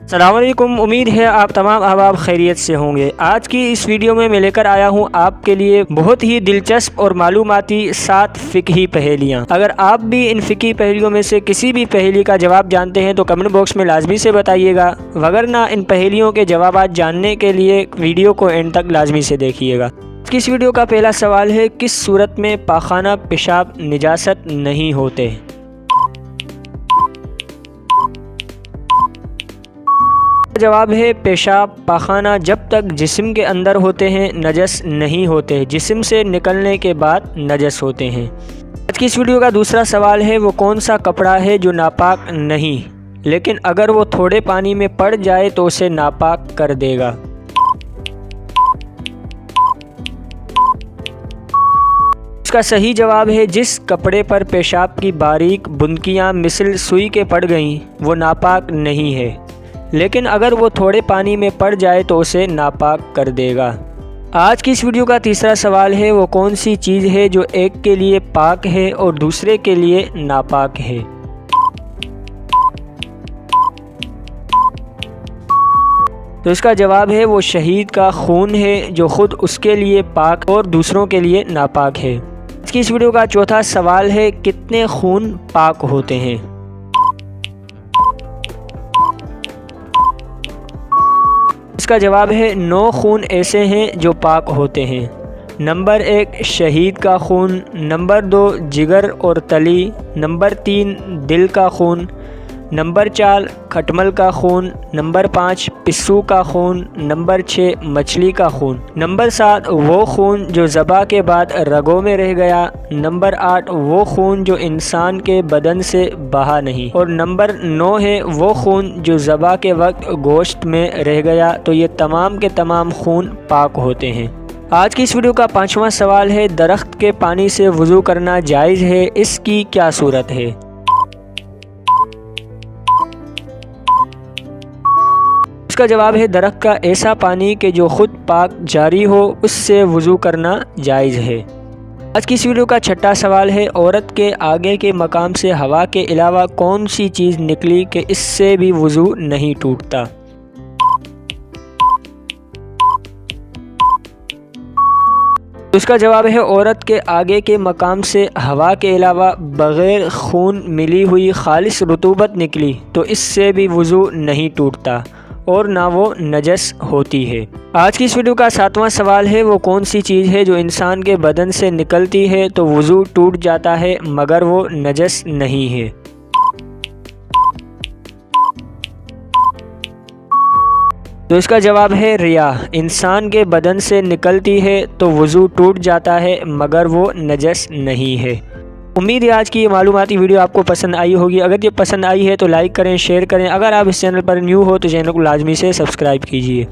السلام علیکم، امید ہے آپ تمام احباب خیریت سے ہوں گے۔ آج کی اس ویڈیو میں لے کر آیا ہوں آپ کے لیے بہت ہی دلچسپ اور معلوماتی 7 فقہی پہیلیاں۔ اگر آپ بھی ان فقہی پہیلیوں میں سے کسی بھی پہیلی کا جواب جانتے ہیں تو کمنٹ باکس میں لازمی سے بتائیے گا، وگرنہ ان پہیلیوں کے جوابات جاننے کے لیے ویڈیو کو اینڈ تک لازمی سے دیکھیے گا۔ اس ویڈیو کا پہلا سوال ہے، کس صورت میں پاخانہ پیشاب نجاست نہیں ہوتے؟ جواب ہے پیشاب پاخانہ جب تک جسم کے اندر ہوتے ہیں نجس نہیں ہوتے، جسم سے نکلنے کے بعد نجس ہوتے ہیں۔ آج کی اس ویڈیو کا دوسرا سوال ہے، وہ کون سا کپڑا ہے جو ناپاک نہیں لیکن اگر وہ تھوڑے پانی میں پڑ جائے تو اسے ناپاک کر دے گا؟ اس کا صحیح جواب ہے، جس کپڑے پر پیشاب کی باریک بندکیاں مثل سوئی کے پڑ گئیں وہ ناپاک نہیں ہے، لیکن اگر وہ تھوڑے پانی میں پڑ جائے تو اسے ناپاک کر دے گا۔ آج کی اس ویڈیو کا تیسرا سوال ہے، وہ کون سی چیز ہے جو ایک کے لیے پاک ہے اور دوسرے کے لیے ناپاک ہے؟ تو اس کا جواب ہے، وہ شہید کا خون ہے جو خود اس کے لیے پاک اور دوسروں کے لیے ناپاک ہے۔ آج کی اس ویڈیو کا چوتھا سوال ہے، کتنے خون پاک ہوتے ہیں؟ اس کا جواب ہے، 9 خون ایسے ہیں جو پاک ہوتے ہیں۔ نمبر 1 شہید کا خون، نمبر 2 جگر اور تلی، نمبر 3 دل کا خون، نمبر 4 کھٹمل کا خون، نمبر 5 پسو کا خون، نمبر 6 مچھلی کا خون، نمبر 7 وہ خون جو ذبح کے بعد رگوں میں رہ گیا، نمبر 8 وہ خون جو انسان کے بدن سے بہا نہیں، اور نمبر 9 ہے وہ خون جو ذبح کے وقت گوشت میں رہ گیا۔ تو یہ تمام کے تمام خون پاک ہوتے ہیں۔ آج کی اس ویڈیو کا 5واں سوال ہے، درخت کے پانی سے وضو کرنا جائز ہے، اس کی کیا صورت ہے؟ اس کا جواب ہے، درخت کا ایسا پانی کہ جو خود پاک جاری ہو اس سے وضو کرنا جائز ہے۔ آج کی اس ویڈیو کا 6واں سوال ہے، عورت کے آگے کے مقام سے ہوا کے علاوہ کون سی چیز نکلی کہ اس سے بھی وضو نہیں ٹوٹتا؟ اس کا جواب ہے، عورت کے آگے کے مقام سے ہوا کے علاوہ بغیر خون ملی ہوئی خالص رطوبت نکلی تو اس سے بھی وضو نہیں ٹوٹتا اور نہ وہ نجس ہوتی ہے۔ آج کی اس ویڈیو کا 7واں سوال ہے، وہ کون سی چیز ہے جو انسان کے بدن سے نکلتی ہے تو وضو ٹوٹ جاتا ہے مگر وہ نجس نہیں ہے؟ تو اس کا جواب ہے ریاح، انسان کے بدن سے نکلتی ہے تو وضو ٹوٹ جاتا ہے مگر وہ نجس نہیں ہے۔ امید ہے آج کی یہ معلوماتی ویڈیو آپ کو پسند آئی ہوگی۔ اگر یہ پسند آئی ہے تو لائک کریں، شیئر کریں۔ اگر آپ اس چینل پر نیو ہو تو چینل کو لازمی سے سبسکرائب کیجیے۔